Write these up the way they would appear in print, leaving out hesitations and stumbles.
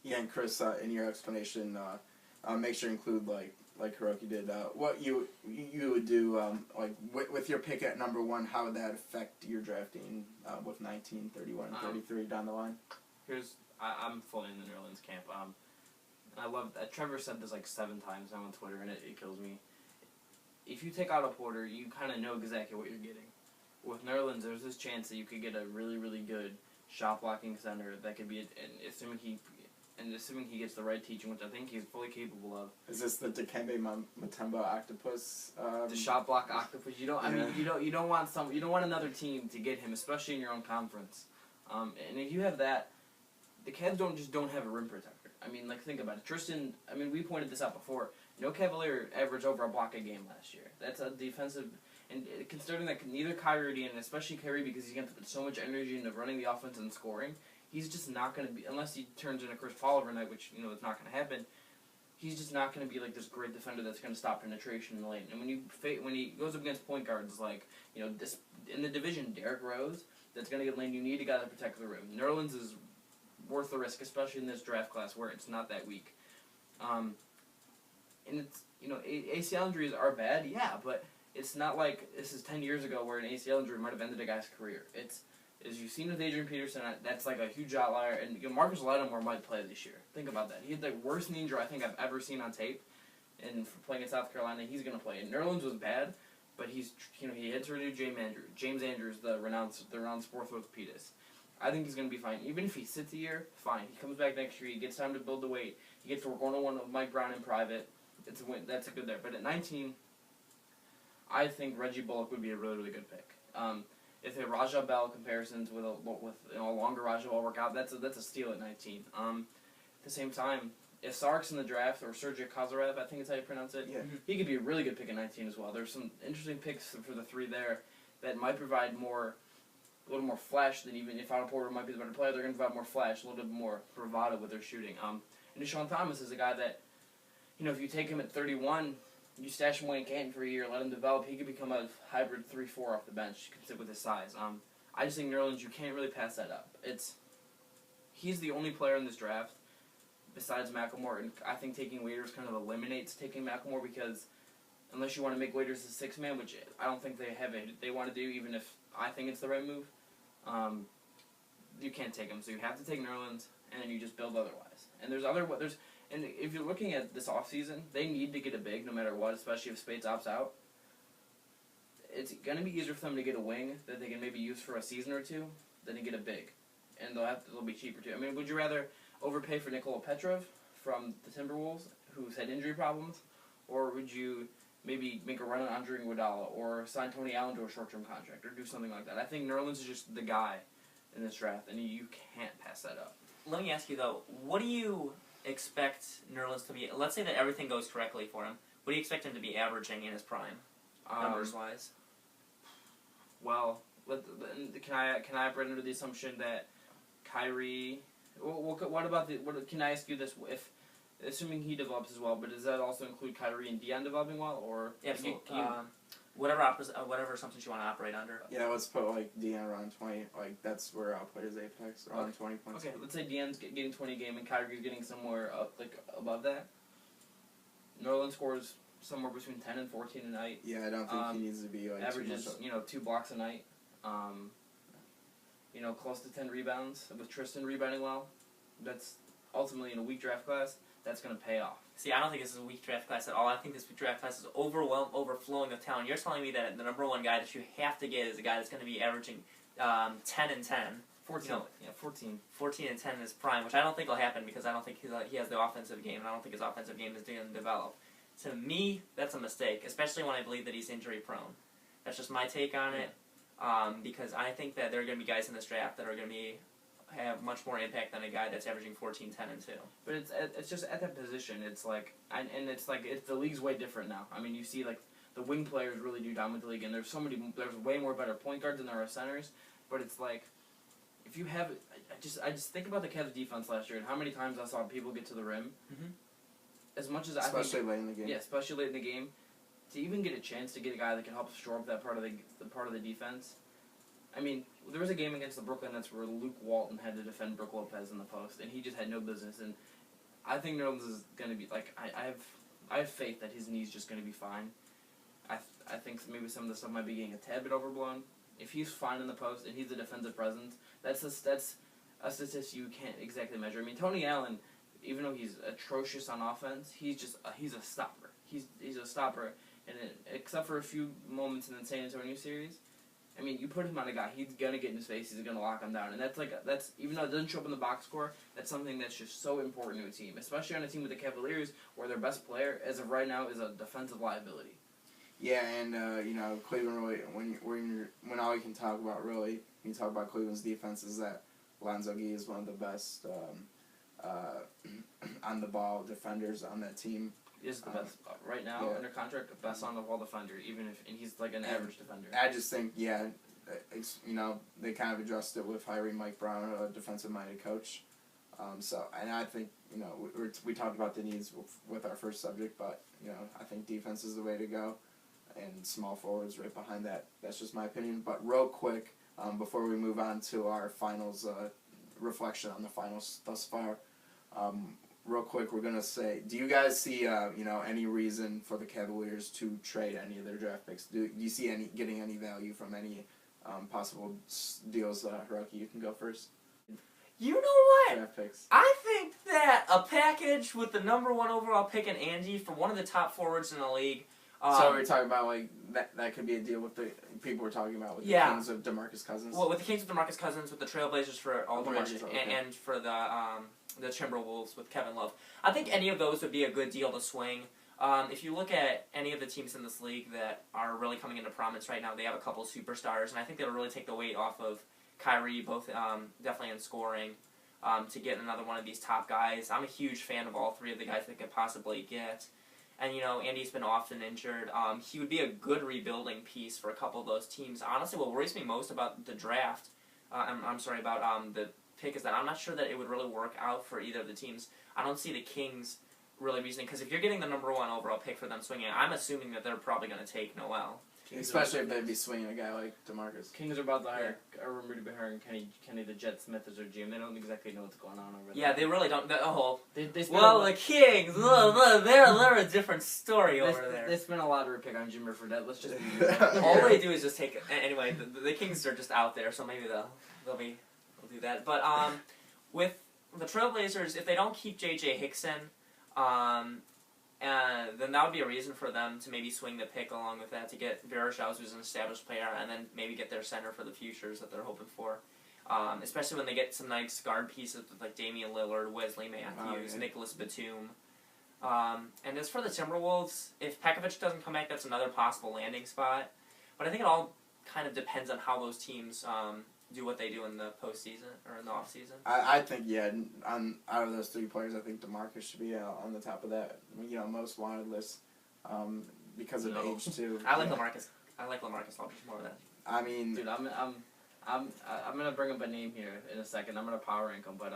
Yeah, and Chris, in your explanation, make sure to include like Hiroki did, what you would do with your pick at number 1. How would that affect your drafting with 19, 31, and 33 down the line? I'm fully in the New Orleans camp. I love that. Trevor said this like 7 times now on Twitter, and it kills me. If you take Otto Porter, you kind of know exactly what you're getting. With New Orleans, there's this chance that you could get a really, really good shot blocking center that could be, assuming he gets the right teaching, which I think he's fully capable of. Is this the Dikembe Mutombo octopus? The shot block octopus. You don't want another team to get him, especially in your own conference. And if you have that, the Cavs don't have a rim protector. I mean, like, think about it. Tristan, I mean, we pointed this out before. No Cavalier averaged over a block a game last year. That's a defensive, and considering that neither Kyrie, and especially Kyrie, because he's going to put so much energy into running the offense and scoring, he's just not going to be, unless he turns into Chris Paul overnight, which, it's not going to happen, he's just not going to be like this great defender that's going to stop penetration in the lane. And when he goes up against point guards like, this in the division, Derrick Rose, that's going to get lane, you need a guy to protect the rim. New Orleans is worth the risk, especially in this draft class where it's not that weak. And it's, ACL injuries are bad, yeah, but it's not like this is 10 years ago where an ACL injury might have ended a guy's career. As you've seen with Adrian Peterson, that's like a huge outlier. And Marcus Lattimore might play this year. Think about that. He had the worst knee injury I think I've ever seen on tape. And for playing in South Carolina, he's going to play. And New Orleans was bad, but he had to renew James Andrews, the renowned sports orthopedist. I think he's going to be fine. Even if he sits a year, fine. He comes back next year. He gets time to build the weight. He gets to work one-on-one with Mike Brown in private. It's a win. That's a good there. But at 19, I think Reggie Bullock would be a really, really good pick. If the Raja Bell comparisons with a longer Raja Bell workout, that's a steal at 19. At the same time, if Sark's in the draft, or Sergei Kazarev, I think it's how you pronounce it, he could be a really good pick at 19 as well. There's some interesting picks for the 3 there that might provide a little more flash than even if Otto Porter might be the better player. They're going to provide more flash, a little bit more bravado with their shooting. And Deshaun Thomas is a guy that, if you take him at 31, you stash him away in Canton for a year, let him develop, he could become a hybrid 3-4 off the bench with his size. I just think New Orleans, you can't really pass that up. He's the only player in this draft besides McLemore, and I think taking Waiters kind of eliminates taking McLemore because unless you want to make Waiters a 6-man, which I don't think they want to do, even if I think it's the right move, you can't take him. So you have to take New Orleans, and then you just build otherwise. And if you're looking at this offseason, they need to get a big no matter what, especially if Spades opts out. It's going to be easier for them to get a wing that they can maybe use for a season or 2 than to get a big. And they'll be cheaper too. I mean, would you rather overpay for Nikola Petrov from the Timberwolves, who's had injury problems, or would you maybe make a run on Andre Iguodala or sign Tony Allen to a short-term contract or do something like that? I think New Orleans is just the guy in this draft, and you can't pass that up. Let me ask you, though, what do you expect New Orleans to be? Let's say that everything goes correctly for him. What do you expect him to be averaging in his prime, numbers-wise? Well, can I operate under the assumption that Kyrie? What about can I ask you this? Assuming he develops as well, but does that also include Kyrie and Dion developing well, or absolutely? Whatever assumptions you want to operate under. Yeah, let's put Dion around 20. That's where I'll put his apex around 20 points. Okay, let's say Dion's getting 20 a game and Kyrie's getting somewhere up above that. New Orleans scores somewhere between 10 and 14 a night. Yeah, I don't think he needs to be averages 2 blocks a night. Close to 10 rebounds with Tristan rebounding well. That's ultimately in a weak draft class. That's going to pay off. See, I don't think this is a weak draft class at all. I think this draft class is overflowing with talent. You're telling me that the number 1 guy that you have to get is a guy that's going to be averaging 10 and 10. 14. 14 and 10 in his prime, which I don't think will happen because I don't think he has the offensive game, and I don't think his offensive game is going to develop. To me, that's a mistake, especially when I believe that he's injury prone. That's just my take on it, because I think that there are going to be guys in this draft that are going to have much more impact than a guy that's averaging 14, 10, and 2. But it's just at that position, it's the league's way different now. I mean, you see the wing players really do dominate the league, and there's way more better point guards than there are centers. But it's if you have, I just think about the Cavs defense last year and how many times I saw people get to the rim. Mm-hmm. As much as especially late in the game. Yeah, especially late in the game, to even get a chance to get a guy that can help shore up that part of the defense. I mean, there was a game against the Brooklyn Nets where Luke Walton had to defend Brook Lopez in the post, and he just had no business. And I think Nerlens is going to be, like, I have faith that his knee's just going to be fine. I think maybe some of the stuff might be getting a tad bit overblown. If he's fine in the post and he's a defensive presence, that's a statistic you can't exactly measure. I mean, Tony Allen, even though he's atrocious on offense, he's a stopper. He's a stopper, and except for a few moments in the San Antonio series, I mean, you put him on a guy, he's gonna get in his face, he's gonna lock him down, and that's even though it doesn't show up in the box score, that's something that's just so important to a team, especially on a team with the Cavaliers, where their best player, as of right now, is a defensive liability. Yeah, and Cleveland really, when all you can talk about really, when you talk about Cleveland's defense, is that Lonzo Gee is one of the best on the ball defenders on that team. Is the best right now under contract, the best on the ball defender, and he's like an average defender. I just think they kind of addressed it with hiring Mike Brown, a defensive-minded coach. And I think we talked about the needs with our first subject, but I think defense is the way to go, and small forwards right behind that. That's just my opinion. But real quick, before we move on to our finals reflection on the finals thus far. Real quick, we're going to say, do you guys see, any reason for the Cavaliers to trade any of their draft picks? Do you see getting any value from any possible deals? Hiroki, you can go first. You know what? Draft picks. I think that a package with the number 1 overall pick in Angie for one of the top forwards in the league. So we're talking about, like, that could be a deal with the people we're talking about with the Kings of DeMarcus Cousins? Well, with the Kings of DeMarcus Cousins, with the Trailblazers for Aldridge, okay. and for the Timberwolves with Kevin Love. I think any of those would be a good deal to swing. If you look at any of the teams in this league that are really coming into prominence right now, they have a couple superstars, and I think that'll really take the weight off of Kyrie, both definitely in scoring, to get another one of these top guys. I'm a huge fan of all three of the guys they could possibly get. And, Andy's been often injured. He would be a good rebuilding piece for a couple of those teams. Honestly, what worries me most about the draft, about the pick, is that I'm not sure that it would really work out for either of the teams. I don't see the Kings really reasoning, because if you're getting the number 1 overall pick for them swinging, I'm assuming that they're probably going to take Noel. Especially if they'd be swinging a guy like DeMarcus. Kings are about to hire, are rumored to be hiring Kenny the Jet Smith as their GM. They don't exactly know what's going on over there. Yeah, they really don't. The Kings, Mm-hmm. they're a different story over there. They spent a lottery pick on Jimmer Fredette. Let's just all they do is just take it. Anyway, the Kings are just out there, so maybe they'll do that. But with the Trailblazers, if they don't keep J.J. Hickson, then that would be a reason for them to maybe swing the pick along with that to get Varejao, who's an established player, and then maybe get their center for the futures that they're hoping for. Especially when they get some nice guard pieces with like Damian Lillard, Wesley Matthews, Nicholas Batum. And as for the Timberwolves, if Pekovic doesn't come back, that's another possible landing spot. But I think it all kind of depends on how those teams do what they do in the postseason or in the offseason. I think, out of those 3 players, I think DeMarcus should be on the top of that, most wanted list because of age, too. I like LaMarcus. I like LaMarcus Aldridge more than that. I mean... Dude, I'm going to bring up a name here in a second. I'm going to power rank him, but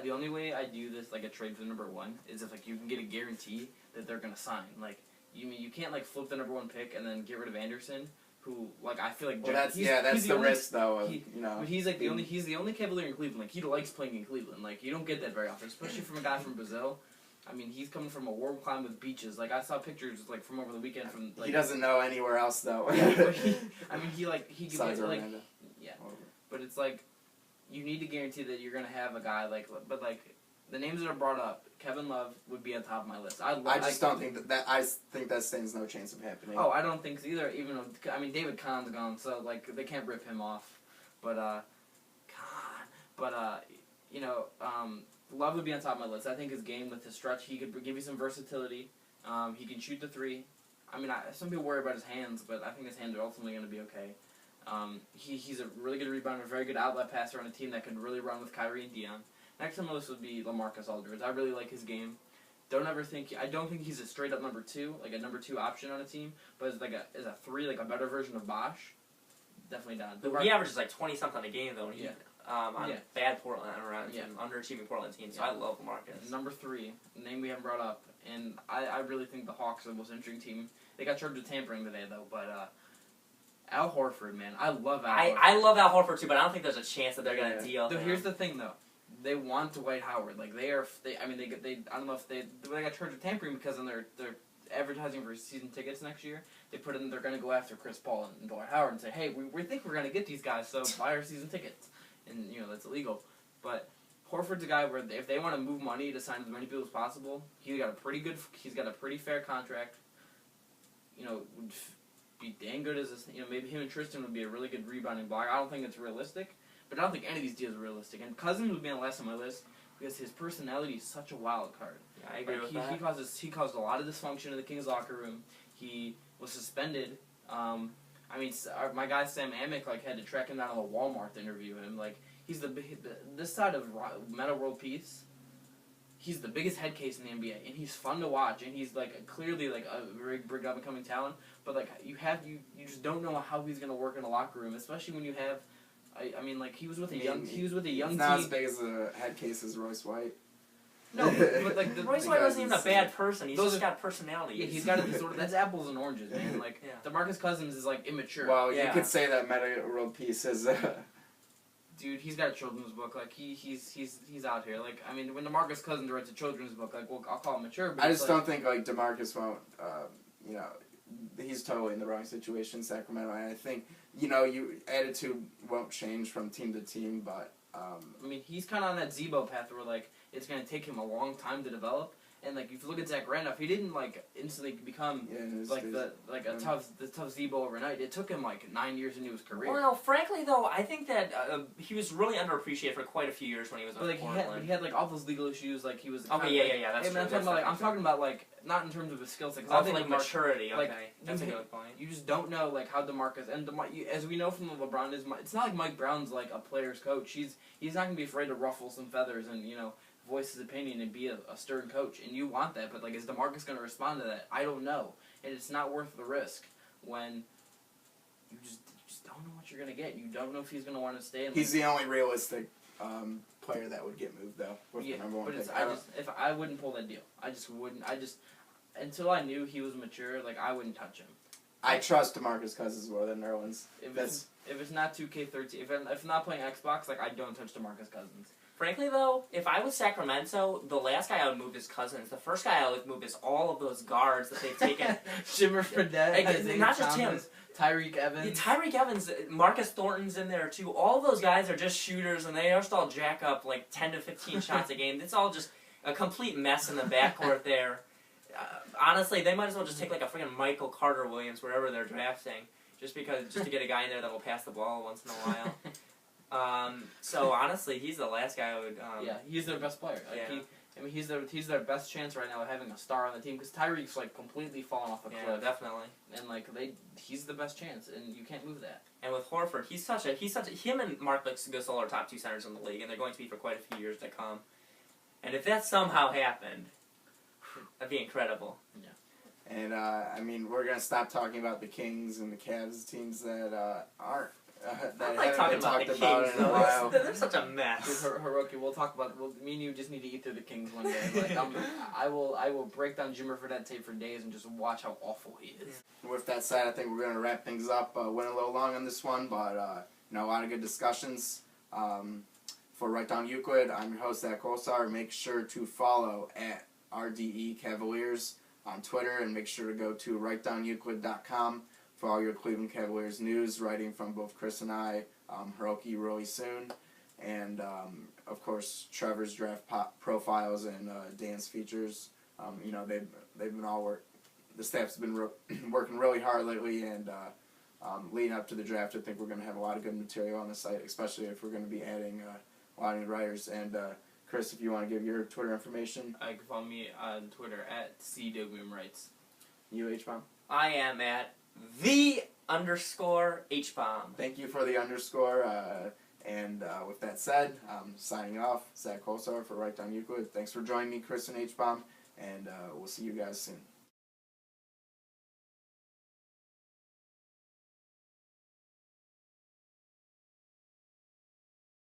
the only way I do this, like a trade for the number 1, is if you can get a guarantee that they're going to sign. Like, you can't, flip the number 1 pick and then get rid of Anderson, who, I feel like... Well, that's the risk, though, But he's, the only Cavalier in Cleveland. He likes playing in Cleveland. You don't get that very often, especially from a guy from Brazil. I mean, he's coming from a warm climate with beaches. I saw pictures, from over the weekend from, He doesn't know anywhere else, though. Yeah, but he could be, yeah. But it's, you need to guarantee that you're going to have a guy, the names that are brought up, Kevin Love would be on top of my list. I think that stands no chance of happening. Oh, I don't think so either, even though, David Kahn's gone, so, they can't rip him off. But, Love would be on top of my list. I think his game with his stretch, he could give you some versatility. He can shoot the 3. Some people worry about his hands, but I think his hands are ultimately going to be okay. He's a really good rebounder, a very good outlet passer on a team that could really run with Kyrie and Dion. Next on the list would be LaMarcus Aldridge. I really like his game. I don't think he's a straight up number 2, a number 2 option on a team, but as a 3, a better version of Bosh. Definitely down. He averages 20 something a game though. On bad Portland or underachieving Portland teams. So I love LaMarcus. Number 3, name we haven't brought up, and I really think the Hawks are the most interesting team. They got charged with tampering today though, but Al Horford, man. I love Al Horford. I love Al Horford too, but I don't think there's a chance that they're going to deal him. Here's the thing, though. They want Dwight Howard. Like, they I don't know if they got charged with tampering because in their advertising for season tickets next year, they put in they're going to go after Chris Paul and Dwight Howard and say, hey, we think we're going to get these guys, so buy our season tickets. And, that's illegal. But Horford's a guy where if they want to move money to sign as many people as possible, he's got a pretty fair contract. Would be dang good as maybe him and Tristan would be a really good rebounding block. I don't think it's realistic, but I don't think any of these deals are realistic. And Cousins would be on the last on my list because his personality is such a wild card. Yeah, I agree with that. He caused a lot of dysfunction in the Kings locker room. He was suspended. My guy Sam Amick had to track him down to the Walmart to interview him. He's this side of Meta World Peace. He's the biggest head case in the NBA, and he's fun to watch, and he's clearly a very big up and coming talent. But you just don't know how he's gonna work in a locker room, especially when you have. He was with a young team. Not as big as a head case as Royce White. No, but Royce White wasn't even a bad person. He's just got personality. Yeah, he's got to be that's apples and oranges, man. DeMarcus Cousins is immature. Well, you could say that Meta World Peace is. Dude, he's got a children's book. He's out here. When DeMarcus Cousins writes a children's book, I'll call him mature. But I just don't think DeMarcus won't. He's totally in the wrong situation in Sacramento, and I think attitude won't change from team to team, but. He's kind of on that Zebo path where it's gonna take him a long time to develop. And if you look at Zach Randolph, he didn't instantly become the tough Zebo overnight. It took him 9 years into his career. Well, frankly though, I think that he was really underappreciated for quite a few years when he was with Portland. He had all those legal issues. He was. Okay, yeah, that's true. I'm talking about not in terms of his skill set. I think maturity. Okay, that's a good point. You just don't know how DeMarcus as we know from LeBron it's not like Mike Brown's a player's coach. He's not gonna be afraid to ruffle some feathers and voice his opinion and be a stern coach, and you want that, but is DeMarcus going to respond to that? I don't know, and it's not worth the risk when you just don't know what you're going to get. You don't know if he's going to want to stay. He's the only realistic player that would get moved though. With the number one pick. I wouldn't pull that deal. I just wouldn't. Until I knew he was mature, I wouldn't touch him. I trust DeMarcus Cousins more than Nerlens. If it's not 2K13, if I'm not playing Xbox, I don't touch DeMarcus Cousins. Frankly, though, if I was Sacramento, the last guy I would move is Cousins. The first guy I would move is all of those guards that they've taken. Shimmer Fredette. Not just him. Tyreek Evans. Yeah, Tyreek Evans, Marcus Thornton's in there, too. All of those guys are just shooters, and they just all jack up 10 to 15 shots a game. It's all just a complete mess in the backcourt there. Honestly, they might as well just take a freaking Michael Carter-Williams wherever they're drafting, just to get a guy in there that will pass the ball once in a while. So honestly, he's the last guy I would. He's their best player. He's their best chance right now of having a star on the team because Tyreek's completely fallen off a cliff. Yeah, definitely. And he's the best chance, and you can't move that. And with Horford, him and Mark Gasol are top two centers in the league, and they're going to be for quite a few years to come. And if that somehow happened, that'd be incredible. Yeah. And we're gonna stop talking about the Kings and the Cavs teams that aren't. I like talking about the Kings, in a while. They're such a mess. Hiroki, we'll talk about. Me and you just need to eat through the Kings one day. I will break down Jimmer for that tape for days and just watch how awful he is. With that said, I think we're gonna wrap things up. Went a little long on this one, but a lot of good discussions. For Right Down Euclid, I'm your host Zak Kolesar. Make sure to follow at RDE Cavaliers on Twitter, and make sure to go to writedownyeuclid.com. for all your Cleveland Cavaliers news, writing from both Chris and I, Hiroki really soon, and of course Trevor's draft profiles and Dan's features. They've been all the staff's been working really hard lately, and leading up to the draft, I think we're going to have a lot of good material on the site, especially if we're going to be adding a lot of new writers. And Chris, if you want to give your Twitter information, you can follow me on Twitter at @CWrights. You H-bomb. I am at _H-bomb. Thank you for the underscore. And with that said, signing off, Zak Kolesar for Right Down Euclid. Thanks for joining me, Chris and H-bomb, and we'll see you guys soon.